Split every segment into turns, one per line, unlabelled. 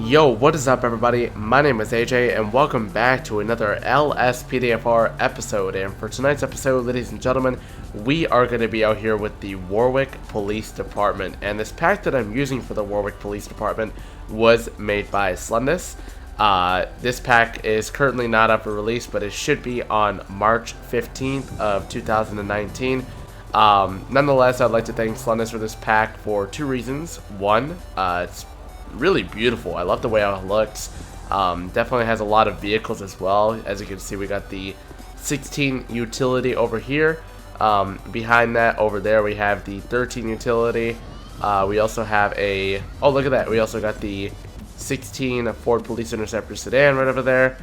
Yo, what is up everybody? My name is AJ and welcome back to another LSPDFR episode. And for tonight's episode, ladies and gentlemen, we are going to be out here with the Warwick Police Department. And this pack that I'm using for the Warwick Police Department was made by Santos. This pack is currently not up for release, but it should be on March 15th of 2019. Nonetheless, I'd like to thank Santos for this pack for two reasons. One, it's really beautiful. I love the way it looks. Definitely has a lot of vehicles as well. As you can see, we got the 16 utility over here. Behind that, over there, we have the 13 utility. We also have a... oh, look at that. We also got the 16 Ford Police Interceptor sedan right over there.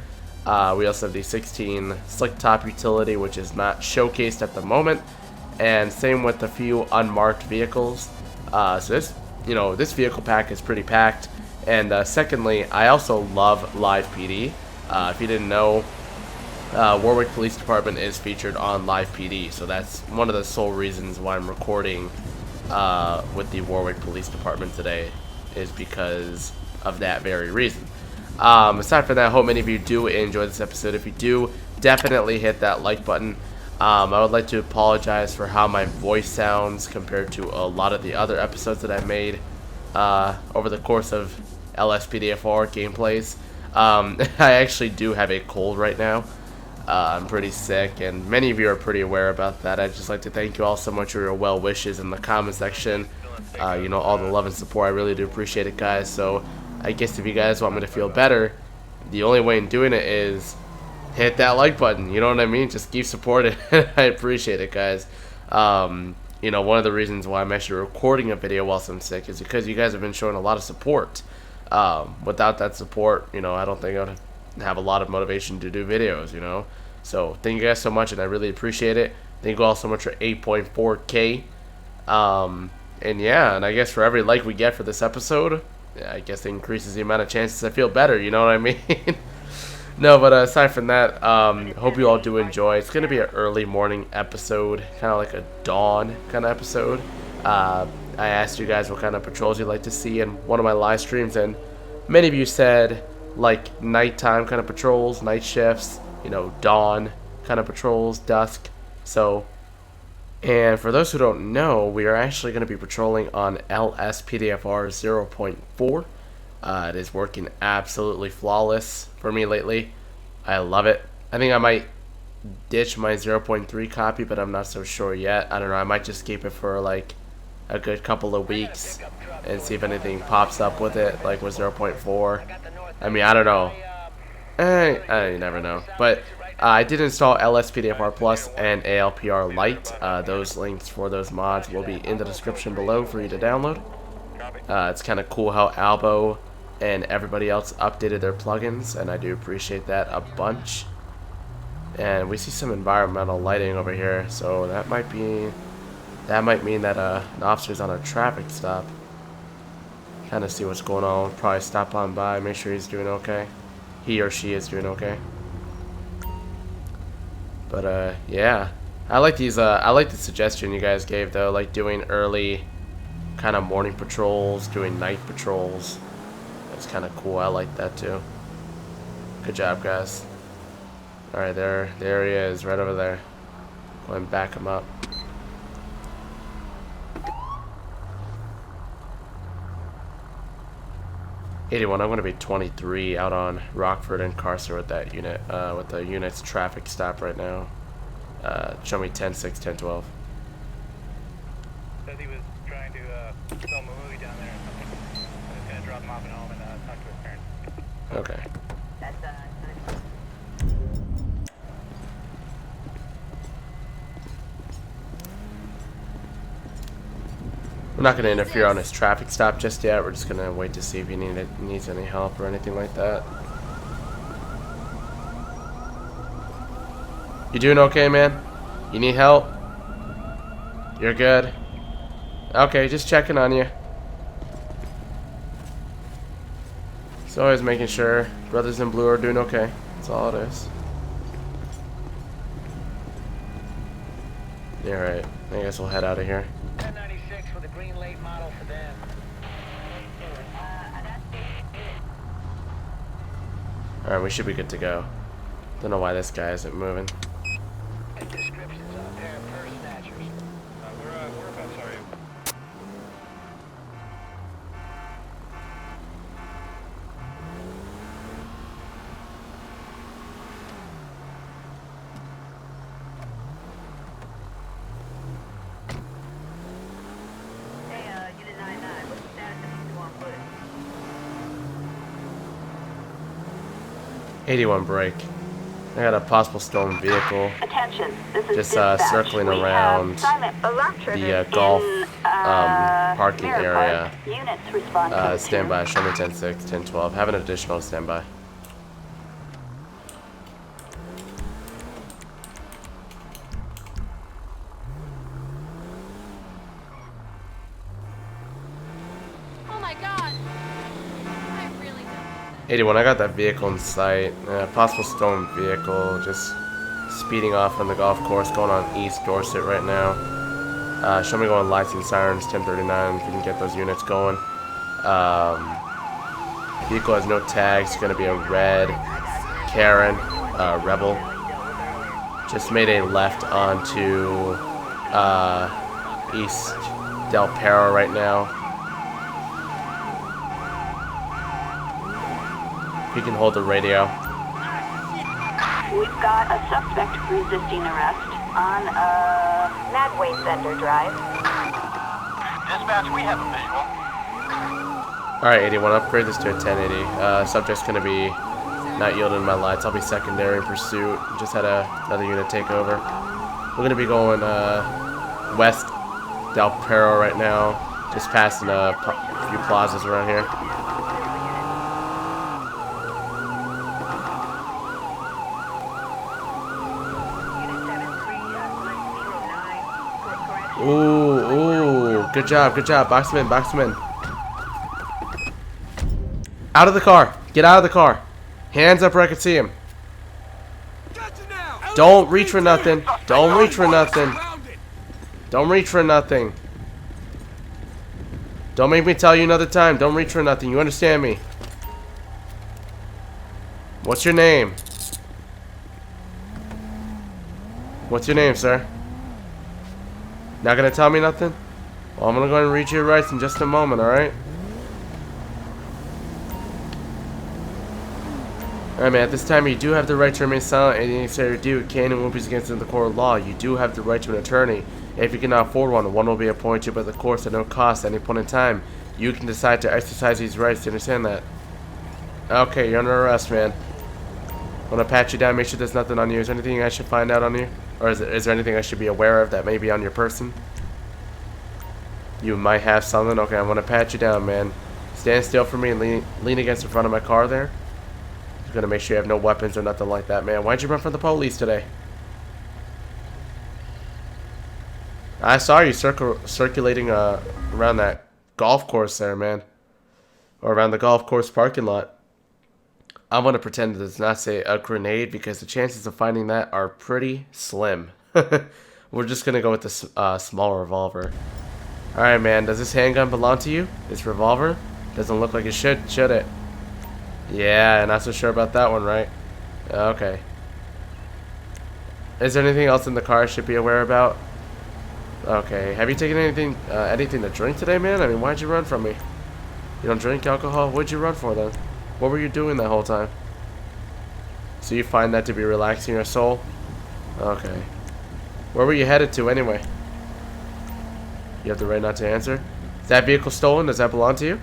We also have the 16 slick top utility, which is not showcased at the moment. And same with a few unmarked vehicles. So this vehicle pack is pretty packed. And secondly, I also love Live PD. If you didn't know, Warwick Police Department is featured on Live PD, so that's one of the sole reasons why I'm recording with the Warwick Police Department today, is because of that very reason. Aside from that, I hope many of you do enjoy this episode. If you do, definitely hit that like button. I would like to apologize for how my voice sounds compared to a lot of the other episodes that I've made over the course of LSPDFR gameplays. I actually do have a cold right now. I'm pretty sick, and many of you are pretty aware about that. I'd just like to thank you all so much for your well wishes in the comment section. You know, all the love and support. I really do appreciate it, guys. So I guess if you guys want me to feel better, the only way in doing it is hit that like button, you know what I mean? Just keep supporting. I appreciate it, guys. You know, one of the reasons why I'm actually recording a video whilst I'm sick is because you guys have been showing a lot of support. Without that support, you know, I don't think I would have a lot of motivation to do videos, you know? So thank you guys so much, and I really appreciate it. Thank you all so much for 8.4K. And yeah, and I guess for every like we get for this episode, yeah, I guess it increases the amount of chances I feel better, you know what I mean? No, but aside from that, hope you all do enjoy. It's going to be an early morning episode, kind of like a dawn kind of episode. I asked you guys what kind of patrols you'd like to see in one of my live streams, and many of you said like nighttime kind of patrols, night shifts, you know, dawn kind of patrols, dusk. So, and for those who don't know, we are actually going to be patrolling on LSPDFR 0.4. It is working absolutely flawless for me lately. I love it. I think I might ditch my 0.3 copy, but I'm not so sure yet. I don't know. I might just keep it for like a good couple of weeks and see if anything pops up with it, like with 0.4. I mean, I don't know. I never know. But I did install LSPDFR Plus and ALPR Lite. Those links for those mods will be in the description below for you to download. It's kind of cool how Albo and everybody else updated their plugins, and I do appreciate that a bunch. And we see some environmental lighting over here, so that might mean that an officer's on a traffic stop. Kind of see what's going on. Probably stop on by, make sure he's doing okay. He or she is doing okay. But yeah, I like these. I like the suggestion you guys gave though, like doing early kind of morning patrols, doing night patrols. That's kind of cool. I like that too. Good job, guys. Alright, there he is, right over there. Go ahead and back him up. '81, I'm going to be 23 out on Rockford and Carcer with that unit, with the unit's traffic stop right now. Show me 10-6, 10-12.
Says he was trying to film a movie down there or something. I'm just going to drop him off at home and talk to his parents.
Okay. We're not going to interfere on his traffic stop just yet. We're just going to wait to see if he needs any help or anything like that. You doing okay, man? You need help? You're good? Okay, just checking on you. It's always making sure brothers in blue are doing okay. That's all it is. Yeah, right. I guess we'll head out of here.
1096 with a green late model for them.
Alright, we should be good to go. Don't know why this guy isn't moving.
Descriptions on a pair of purse snatchers. Whereabouts are you?
Hey, Unit 99, what's the status of these two on foot?
81 break. I got a possible stolen vehicle.
Attention, this is
Just
dispatch.
circling
We
around
have silent alarm triggers
golf
in,
parking
Mirror
area.
Park. Units respond to the
Standby. Show me 10-6, 10-12. Have an additional standby.
Oh my god! I really don't.
81, I got that vehicle in sight. Possible stolen vehicle, just speeding off on the golf course, going on East Dorset right now. Show me going lights and sirens, 1039, if we can get those units going. Vehicle has no tags, it's going to be a red Karen Rebel. Just made a left onto East Del Perro right now. If you can hold the radio.
We've got a suspect resisting arrest on Madway Center Drive.
Dispatch, we have a visual.
Alright, 81, upgrade this to a 1080. Subject's gonna be not yielding my lights. I'll be secondary in pursuit. Just had another unit take over. We're gonna be going west Del Perro right now. Just passing a few plazas around here. Ooh, good job, good job. Box him in, box him in. Out of the car. Get out of the car. Hands up where I can see him. Don't reach for nothing. Don't reach for nothing. Don't reach for nothing. Don't make me tell you another time. Don't reach for nothing. You understand me? What's your name? What's your name, sir? Not gonna tell me nothing? Well, I'm gonna go ahead and read your rights in just a moment, alright? Alright, man, at this time you do have the right to remain silent. Anything you say or do can and will be against the court of law. You do have the right to an attorney. If you cannot afford one will be appointed by the courts at no cost at any point in time. You can decide to exercise these rights. Do you understand that? Okay, you're under arrest, man. I'm gonna pat you down, make sure there's nothing on you. Is there anything I should find out on you? Or is there anything I should be aware of that may be on your person? You might have something? Okay, I'm gonna pat you down, man. Stand still for me and lean against the front of my car there. Just gonna make sure you have no weapons or nothing like that, man. Why'd you run from the police today? I saw you circulating around that golf course there, man. Or around the golf course parking lot. I'm going to pretend it does not say a grenade because the chances of finding that are pretty slim. We're just going to go with the small revolver. Alright, man. Does this handgun belong to you? This revolver? Doesn't look like it should it? Yeah, not so sure about that one, right? Okay. Is there anything else in the car I should be aware about? Okay. Have you taken anything to drink today, man? I mean, why'd you run from me? You don't drink alcohol? What'd you run for, then? What were you doing that whole time? So you find that to be relaxing your soul? Okay. Where were you headed to anyway? You have the right not to answer? Is that vehicle stolen? Does that belong to you?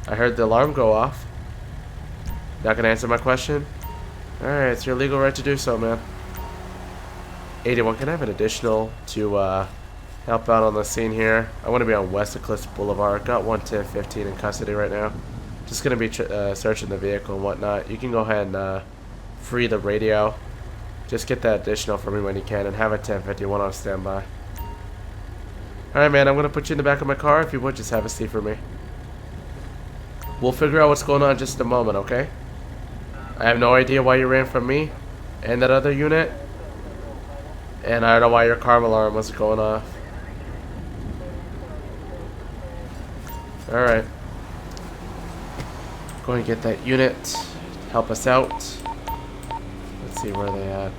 I heard the alarm go off. Not gonna answer my question? Alright, it's your legal right to do so, man. 81, can I have an additional to help out on the scene here? I want to be on West Eclipse Boulevard. Got 11015 in custody right now. Just gonna be searching the vehicle and whatnot. You can go ahead and free the radio. Just get that additional for me when you can and have a 1051 on standby. Alright, man, I'm gonna put you in the back of my car. If you would, just have a seat for me. We'll figure out what's going on in just a moment, okay? I have no idea why you ran from me and that other unit. And I don't know why your car alarm was going off. Alright. Go and get that unit. help us out. Let's see where they at.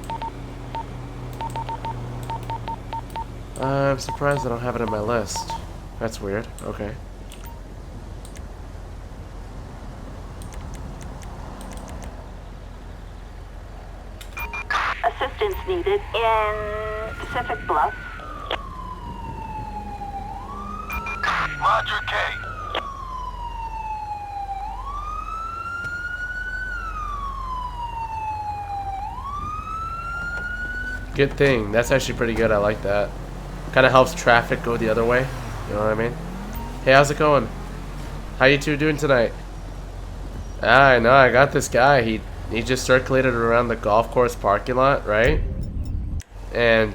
I'm surprised I don't have it in my list. That's weird. Okay.
Assistance needed in Pacific Bluff.
Roger, K.
Good thing. That's actually pretty good. I like that. Kind of helps traffic go the other way. You know what I mean? Hey, how's it going? How you two doing tonight? I know. I got this guy. He just circulated around the golf course parking lot, right? And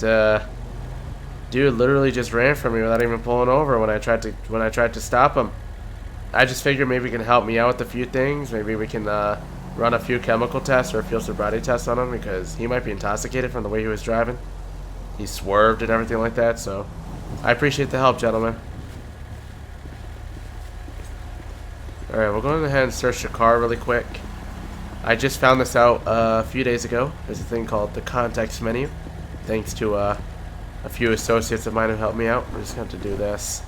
dude literally just ran from me without even pulling over when I tried to stop him. I just figured maybe he can help me out with a few things. Maybe we can run a few chemical tests or a field sobriety test on him because he might be intoxicated from the way he was driving. He swerved and everything like that, so I appreciate the help, gentlemen. Alright, we'll go ahead and search the car really quick. I just found this out a few days ago. There's a thing called the context menu. Thanks to a few associates of mine who helped me out. We're just going to do this.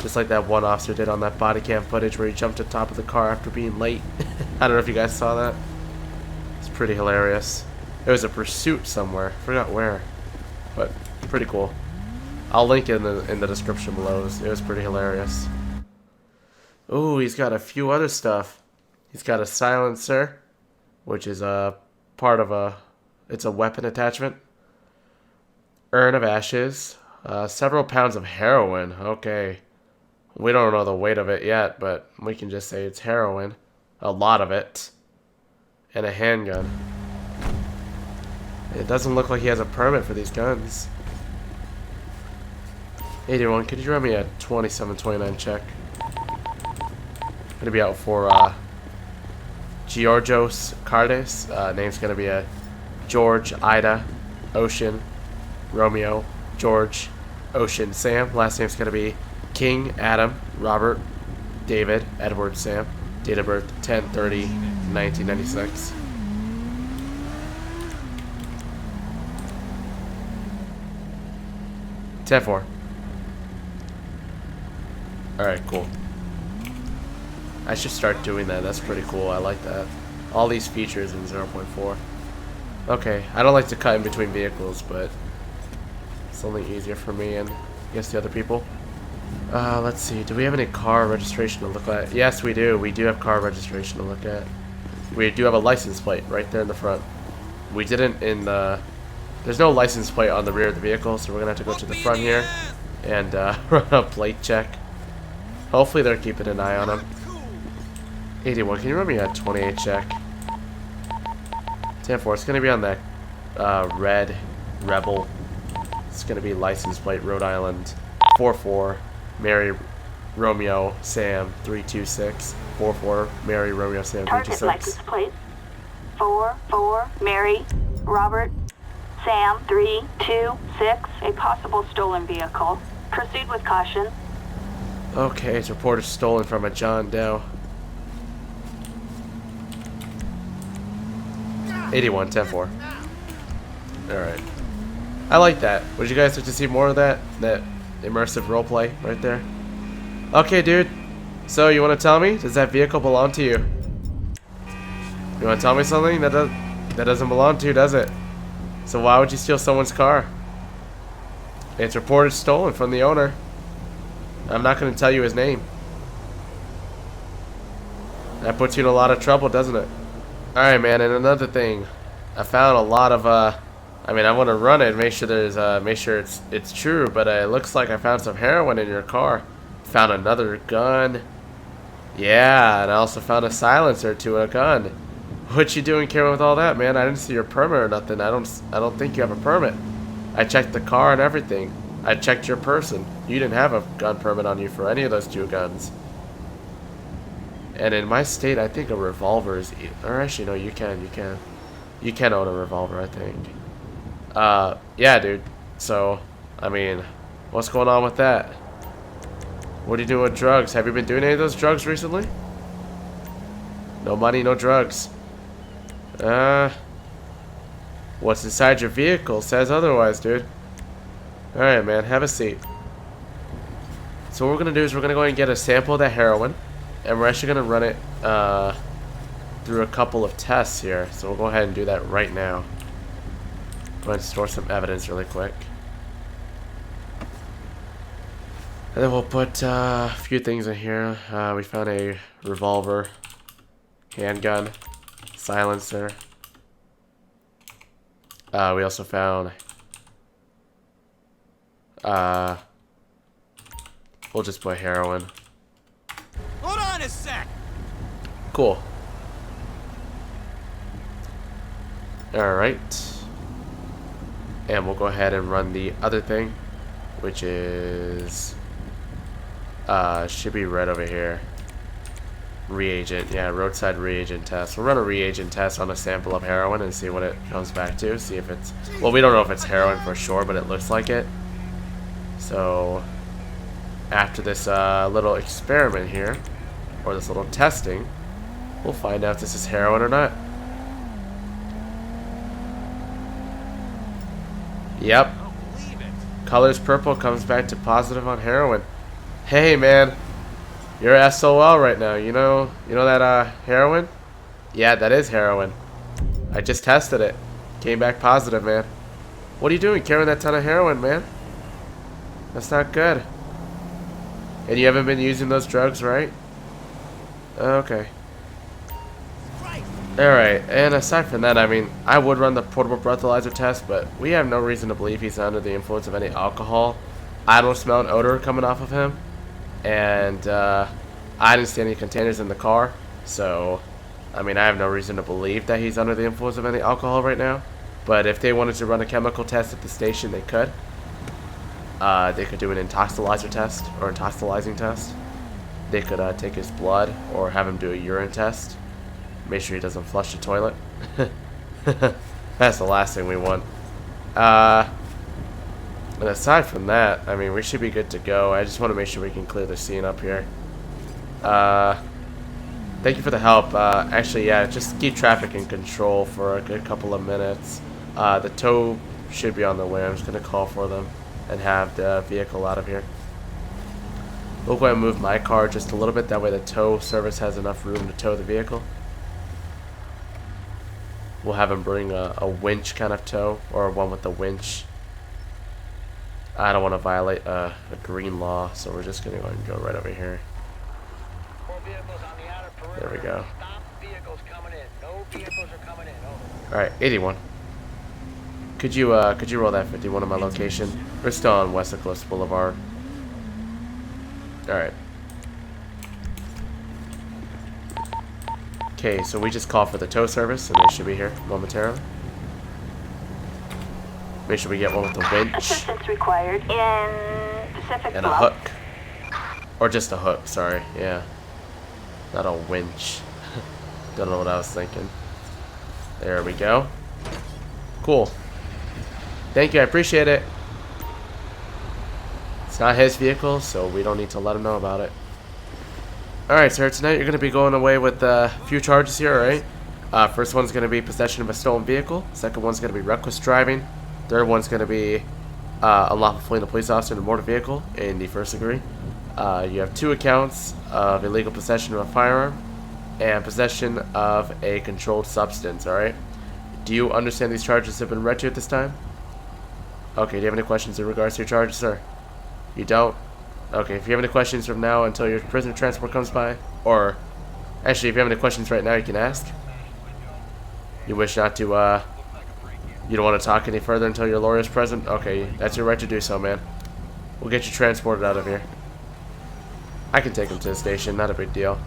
Just like that one officer did on that body cam footage where he jumped on top of the car after being late. I don't know if you guys saw that. It's pretty hilarious. It was a pursuit somewhere. Forgot where. But pretty cool. I'll link it in the description below. It was pretty hilarious. Ooh, he's got a few other stuff. He's got a silencer, which is a part of it's a weapon attachment. Urn of ashes. Several pounds of heroin. Okay. We don't know the weight of it yet, but we can just say it's heroin. A lot of it. And a handgun. It doesn't look like he has a permit for these guns. 81, could you run me a 2729 check? Gonna be out for Georgios Cardes. Name's gonna be a George, Ida, Ocean, Romeo, George, Ocean, Sam. Last name's gonna be King, Adam, Robert, David, Edward, Sam. Date of birth 10/30/1996. (10-4). Alright, cool. I should start doing that. That's pretty cool. I like that. All these features in 0.4. Okay, I don't like to cut in between vehicles, but it's only easier for me and I guess the other people. Let's see. Do we have any car registration to look at? Yes, we do. We do have car registration to look at. We do have a license plate right there in the front. We didn't in the... There's no license plate on the rear of the vehicle, so we're going to have to go to the front here and run a plate check. Hopefully they're keeping an eye on him. 81, can you run me a 28 check? 10-4, it's going to be on that red Rebel. It's going to be license plate Rhode Island 44 Mary Romeo Sam 326 44 Mary Romeo Sam
Target
326.
license plate 44 Mary Robert Sam 326. A possible stolen vehicle. Proceed with caution.
Okay, it's reported stolen from a John Doe. 81, 10-4. Alright. I like that. Would you guys like to see more of that? That immersive roleplay right there? Okay, dude. So, you want to tell me? Does that vehicle belong to you? You want to tell me something? That doesn't belong to you, does it? So why would you steal someone's car? It's reported stolen from the owner. I'm not going to tell you his name. That puts you in a lot of trouble, doesn't it? Alright, man, and another thing. I found a lot of, I mean, I want to run it and make sure there's, make sure it's true, but it looks like I found some heroin in your car. Found another gun. Yeah, and I also found a silencer to a gun. What you doing carrying with all that, man? I didn't see your permit or nothing. I don't think you have a permit. I checked the car and everything. I checked your person. You didn't have a gun permit on you for any of those two guns. And in my state, I think a revolver is... Or actually, no, you can. You can own a revolver, I think. Yeah, dude. So, I mean, what's going on with that? What are you doing with drugs? Have you been doing any of those drugs recently? No money, no drugs. What's inside your vehicle says otherwise, dude. Alright, man, have a seat. So what we're gonna do is we're gonna go ahead and get a sample of that heroin, and we're actually gonna run it through a couple of tests here. So we'll go ahead and do that right now. Go ahead and store some evidence really quick. And then we'll put a few things in here. We found a revolver, handgun, silencer. We also found we'll just put heroin.
Hold on a sec.
Cool. Alright. And we'll go ahead and run the other thing, which is should be right over here. Reagent, yeah, roadside reagent test. We'll run a reagent test on a sample of heroin and see what it comes back to. See if it's, well, we don't know if it's heroin for sure, but it looks like it. So after this little experiment here, or this little testing, we'll find out if this is heroin or not. Yep. Colors purple, comes back to positive on heroin. Hey man, you're SOL right now. You know that heroin? Yeah, that is heroin. I just tested it. Came back positive, man. What are you doing carrying that ton of heroin, man? That's not good. And you haven't been using those drugs, right? Okay. Alright, and aside from that, I mean, I would run the portable breathalyzer test, but we have no reason to believe he's under the influence of any alcohol. I don't smell an odor coming off of him. And I didn't see any containers in the car, so I mean, I have no reason to believe that he's under the influence of any alcohol right now. But if they wanted to run a chemical test at the station, they could. They could do an intoxilizer test or intoxilizing test. They could take his blood or have him do a urine test. Make sure he doesn't flush the toilet. That's the last thing we want. And aside from that, I mean, we should be good to go. I just want to make sure we can clear the scene up here. Thank you for the help. Actually, yeah, just keep traffic in control for a good couple of minutes. The tow should be on the way. I'm just going to call for them and have the vehicle out of here. We'll go ahead and move my car just a little bit. That way the tow service has enough room to tow the vehicle. We'll have him bring a winch kind of tow, or one with the winch. I don't want to violate a green law, so we're just going to go ahead and go right over here. There we go. Alright, 81. Could you roll that 51 on my location? We're still on West Eclipse Boulevard. Alright. Okay, so we just called for the tow service, and they should be here momentarily. Make sure we get one with a winch.
Assistance required in Pacific
and a hook. Or just a hook, sorry. Yeah. Not a winch. Don't know what I was thinking. There we go. Cool. Thank you, I appreciate it. It's not his vehicle, so we don't need to let him know about it. Alright, sir, tonight you're going to be going away with a few charges here, alright? First one's going to be possession of a stolen vehicle. Second one's going to be reckless driving. Third one's going to be unlawful fleeing a police officer in a motor vehicle in the first degree. You have 2 accounts of illegal possession of a firearm and possession of a controlled substance, alright? Do you understand these charges have been read to you at this time? Okay, do you have any questions in regards to your charges, sir? You don't? Okay, if you have any questions from now until your prisoner transport comes by, or actually, if you have any questions right now, you can ask. You wish not to, you don't want to talk any further until your lawyer is present? Okay, that's your right to do so, man. We'll get you transported out of here. I can take him to the station, not a big deal.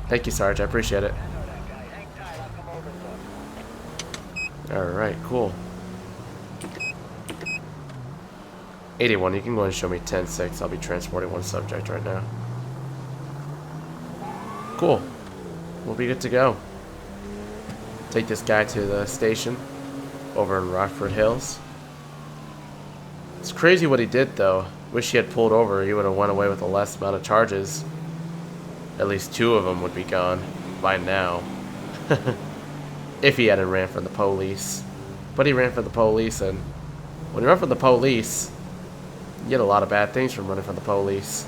Thank you, Sarge, I appreciate it. Alright, cool. 81, you can go and show me 10-6. I'll be transporting one subject right now. Cool. We'll be good to go. Take this guy to the station over in Rockford Hills. It's crazy what he did, though. Wish he had pulled over. He would have went away with a less amount of charges. At least 2 of them would be gone by now. If he hadn't ran from the police. But he ran from the police, and when you run from the police, you get a lot of bad things from running from the police.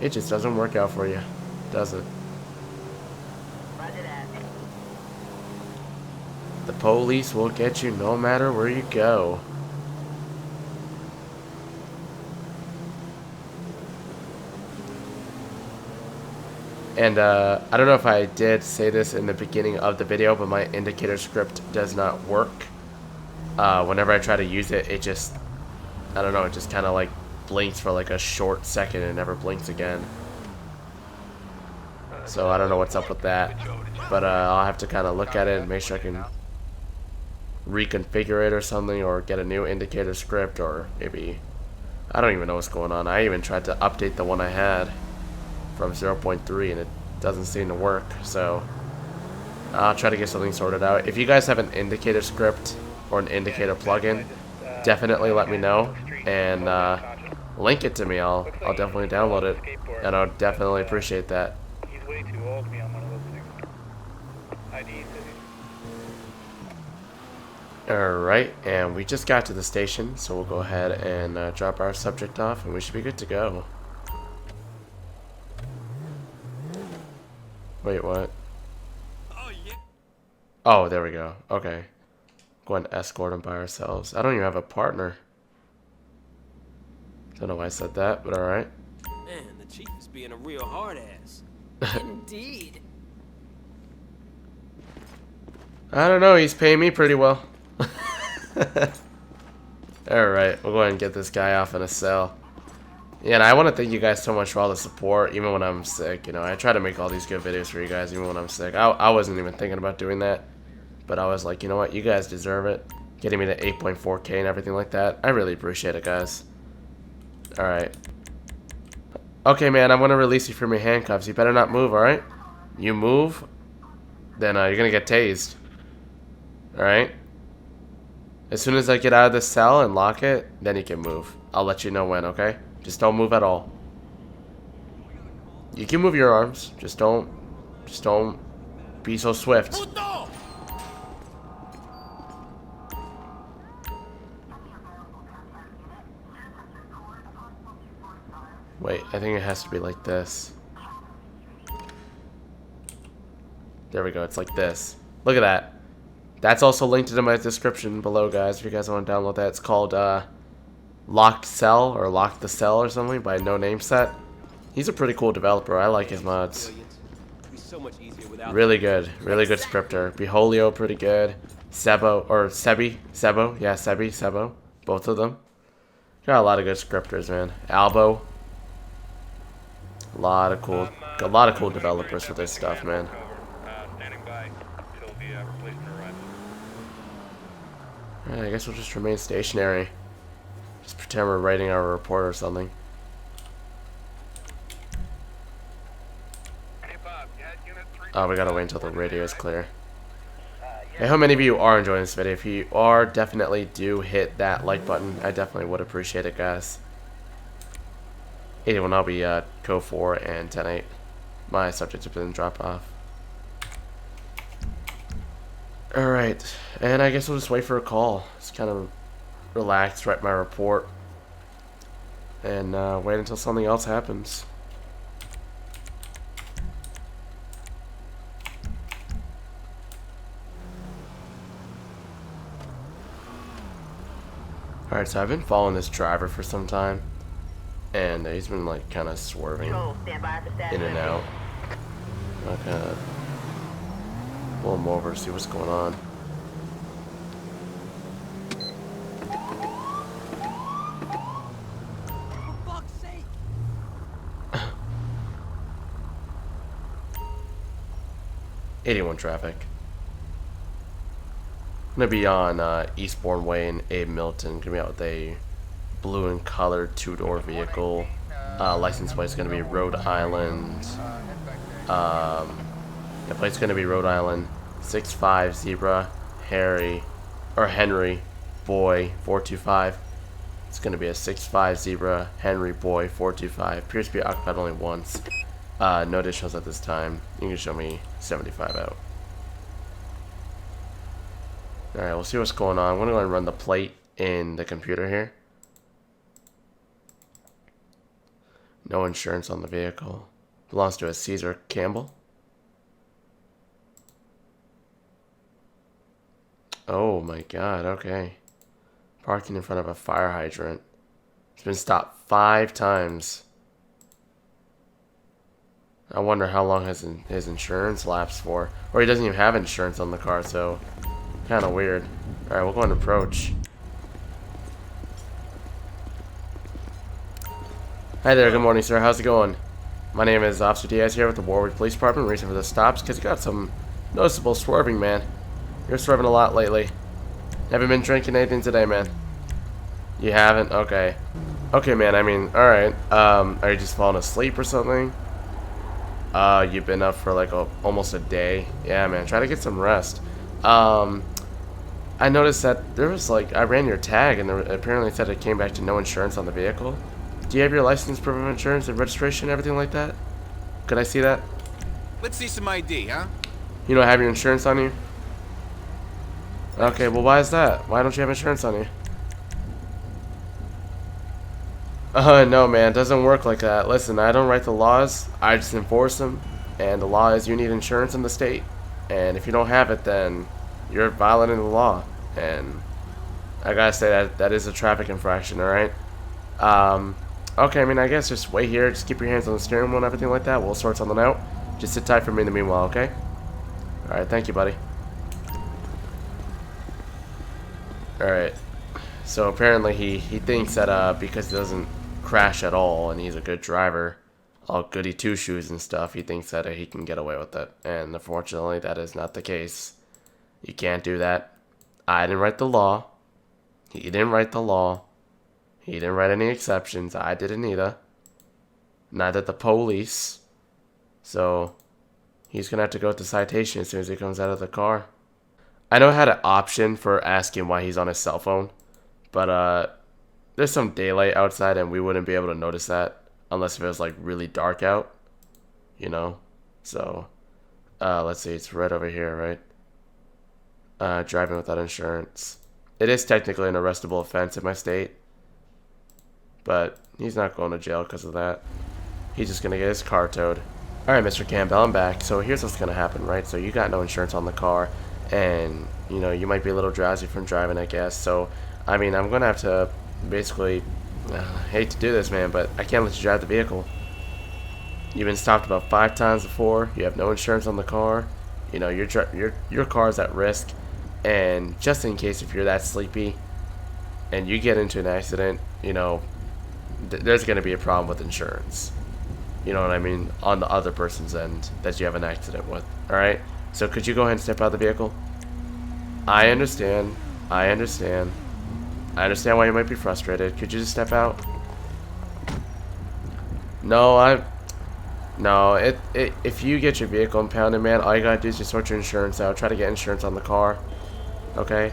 It just doesn't work out for you, does it? The police will get you no matter where you go. And I don't know if I did say this in the beginning of the video, but my indicator script does not work. Whenever I try to use it, it just, I don't know, it just kind of like blinks for like a short second and never blinks again. So I don't know what's up with that, but I'll have to kind of look at it and make sure I can reconfigure it or something, or get a new indicator script, or maybe, I don't even know what's going on. I even tried to update the one I had from 0.3 and it doesn't seem to work, so I'll try to get something sorted out. If you guys have an indicator script or an indicator plugin, definitely let me know and link it to me. I'll definitely download it, and I'll definitely appreciate that.
He's way too old to be on one of those things. IDs.
Alright, and we just got to the station, so we'll go ahead and drop our subject off, and we should be good to go. Wait, what?
Oh, yeah.
Oh, there we go. Okay. Go and escort them by ourselves. I don't even have a partner. Don't know why I said that, but alright.
Man, the chief is being a real hard ass.
Indeed.
I don't know, he's paying me pretty well. Alright, we'll go ahead and get this guy off in a cell. Yeah, and I want to thank you guys so much for all the support, even when I'm sick. You know, I try to make all these good videos for you guys, even when I'm sick. I wasn't even thinking about doing that, but I was like, you know what, you guys deserve it. Getting me to 8.4K and everything like that. I really appreciate it, guys. Alright. Okay, man, I'm going to release you from your handcuffs. You better not move, alright? You move, then you're going to get tased. Alright? As soon as I get out of this cell and lock it, then you can move. I'll let you know when, okay? Just don't move at all. You can move your arms. Just don't be so swift. Wait, I think it has to be like this. There we go, it's like this. Look at that. That's also linked in my description below, guys, if you guys want to download that. It's called Locked Cell, or Lock the Cell or something, by No Name Set. He's a pretty cool developer. I like his mods. Really good scripter. Beholio, pretty good. Sebo, or Sebi, Sebo, yeah, Sebi, Sebo, both of them. Got a lot of good scripters, man. Albo. A lot of cool developers for this stuff, man.
Standing by until the replacement arrives.
Alright, I guess we'll just remain stationary. Just pretend we're writing our report or something. Oh, we gotta wait until the radio is clear. I hope many of you are enjoying this video. If you are, definitely do hit that like button. I definitely would appreciate it, guys. 81, I'll be code 4 and 10-8. My subjects have been dropped off. Alright, and I guess we'll just wait for a call. Just kind of relax, write my report, and wait until something else happens. Alright, so I've been following this driver for some time, and he's been like kind of swerving in and out. I'll kind of pull him over, see what's going on.
For fuck's sake!
81 traffic. I'm gonna be on Eastbourne Way in Abe Milton. Gonna be out with a blue and colored two-door vehicle. License plate's gonna be Rhode Island. The plate's gonna be Rhode Island 65 Zebra Henry Boy 425. It's gonna be a 65 Zebra Henry Boy 425. Appears to be occupied only once. No additionals at this time. You can show me 75 out. Alright, we'll see what's going on. I'm going to go and run the plate in the computer here. No insurance on the vehicle. Belongs to a Caesar Campbell. Oh my god, okay. Parking in front of a fire hydrant. It's been stopped 5 times. I wonder how long has his insurance lapsed for. Or he doesn't even have insurance on the car, so kind of weird. Alright, we'll go and approach. Hi there, good morning, sir. How's it going? My name is Officer Diaz here with the Warwick Police Department. Reason for the stops, because you got some noticeable swerving, man. You're swerving a lot lately. Haven't been drinking anything today, man. You haven't? Okay. Okay, man, I mean, alright. Are you just falling asleep or something? You've been up for like almost a day. Yeah, man, try to get some rest. I noticed that there was like, I ran your tag and there apparently said it came back to no insurance on the vehicle. Do you have your license, proof of insurance, and registration, everything like that? Could I see that?
Let's see some ID, huh?
You don't have your insurance on you? Okay, well, why is that? Why don't you have insurance on you? No, man, it doesn't work like that. Listen, I don't write the laws, I just enforce them. And the law is you need insurance in the state. And if you don't have it, then you're violating the law. And I gotta say that is a traffic infraction, alright? Okay, I mean, I guess just wait here, just keep your hands on the steering wheel and everything like that. We'll sort something out. Just sit tight for me in the meanwhile, okay? Alright, thank you, buddy. Alright. So apparently he thinks that because he doesn't crash at all and he's a good driver, all goody two-shoes and stuff, he thinks that he can get away with it. And unfortunately, that is not the case. You can't do that. I didn't write the law. He didn't write the law. He didn't write any exceptions. I didn't either. Neither the police. So he's going to have to go with the citation as soon as he comes out of the car. I know I had an option for asking why he's on his cell phone. But there's some daylight outside and we wouldn't be able to notice that. Unless if it was like really dark out. You know. So let's see. It's right over here, right? Driving without insurance. It is technically an arrestable offense in my state. But he's not going to jail because of that. He's just going to get his car towed. Alright, Mr. Campbell, I'm back. So here's what's going to happen, right? So you got no insurance on the car. And, you know, you might be a little drowsy from driving, I guess. So, I mean, I'm going to have to basically... I hate to do this, man, but I can't let you drive the vehicle. You've been stopped about 5 times before. You have no insurance on the car. You know, your car's at risk. And just in case if you're that sleepy and you get into an accident, you know... there's going to be a problem with insurance. You know what I mean? On the other person's end that you have an accident with. Alright? So could you go ahead and step out of the vehicle? I understand. I understand. I understand why you might be frustrated. Could you just step out? No, if you get your vehicle impounded, man, all you gotta do is just sort your insurance out. Try to get insurance on the car. Okay?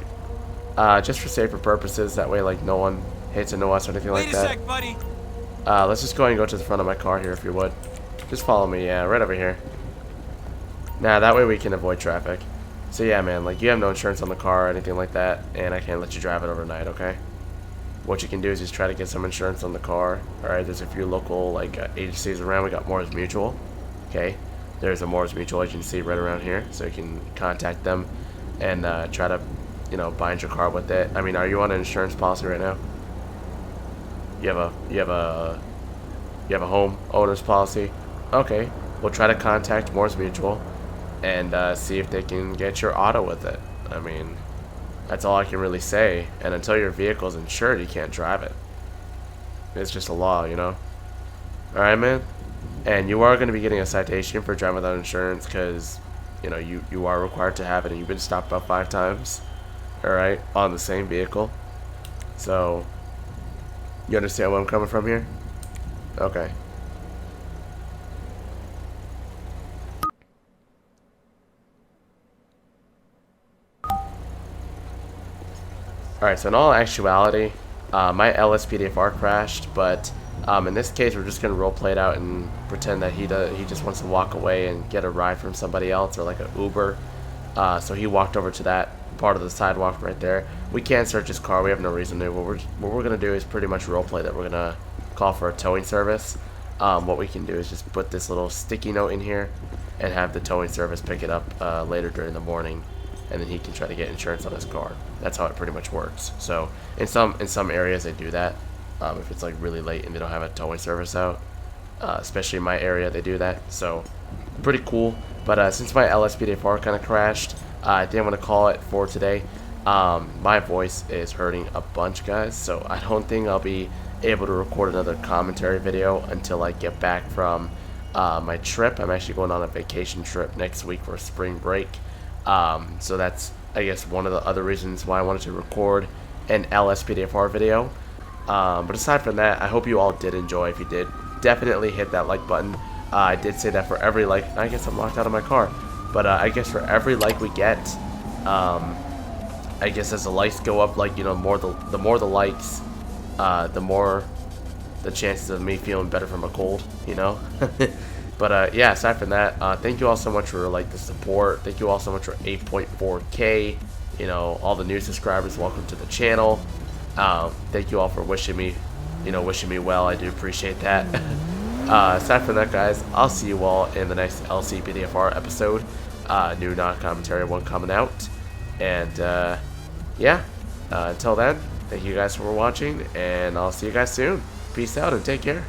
Just for safer purposes. That way, like, no one hits into us or anything like that.
Wait a sec, buddy.
Let's just go ahead and go to the front of my car here, if you would. Just follow me, yeah, right over here. Nah, that way we can avoid traffic. So yeah, man, like, you have no insurance on the car or anything like that, and I can't let you drive it overnight, okay? What you can do is just try to get some insurance on the car. Alright, there's a few local, like, agencies around. We got Moore's Mutual, okay? There's a Moore's Mutual agency right around here, so you can contact them and try to, you know, bind your car with it. I mean, are you on an insurance policy right now? You have a home owner's policy? Okay, we'll try to contact Moore's Mutual and see if they can get your auto with it. I mean, that's all I can really say. And until your vehicle's insured, you can't drive it. It's just a law, you know? Alright, man? And you are going to be getting a citation for driving without insurance because, you know, you are required to have it and you've been stopped about 5 times. Alright? On the same vehicle. So... you understand where I'm coming from here? Okay. Alright, so in all actuality, my LSPDFR crashed, but in this case we're just going to roleplay it out and pretend that he just wants to walk away and get a ride from somebody else or like an Uber. So he walked over to that part of the sidewalk right there. We can't search his car. We have no reason to. What we're gonna do is pretty much roleplay that we're gonna call for a towing service. What we can do is just put this little sticky note in here and have the towing service pick it up later during the morning, and then he can try to get insurance on his car. That's how it pretty much works. So in some areas they do that. If it's like really late and they don't have a towing service out, especially in my area, they do that. So pretty cool. But since my LSPDFR kind of crashed, I didn't want to call it for today. My voice is hurting a bunch, guys, so I don't think I'll be able to record another commentary video until I get back from my trip. I'm actually going on a vacation trip next week for spring break. So that's, I guess, one of the other reasons why I wanted to record an LSPDFR video. But aside from that, I hope you all did enjoy. If you did, definitely hit that like button. I did say that for every like, I guess I'm locked out of my car, but I guess for every like we get, I guess as the likes go up, like, you know, the more the likes, the more the chances of me feeling better from a cold, you know. But yeah, aside from that, thank you all so much for like the support. Thank you all so much for 8.4K, you know, all the new subscribers. Welcome to the channel. Thank you all for wishing me well. I do appreciate that. Aside from that, guys, I'll see you all in the next LSPDFR episode. New non-commentary one coming out. And yeah, until then, thank you guys for watching, and I'll see you guys soon. Peace out and take care.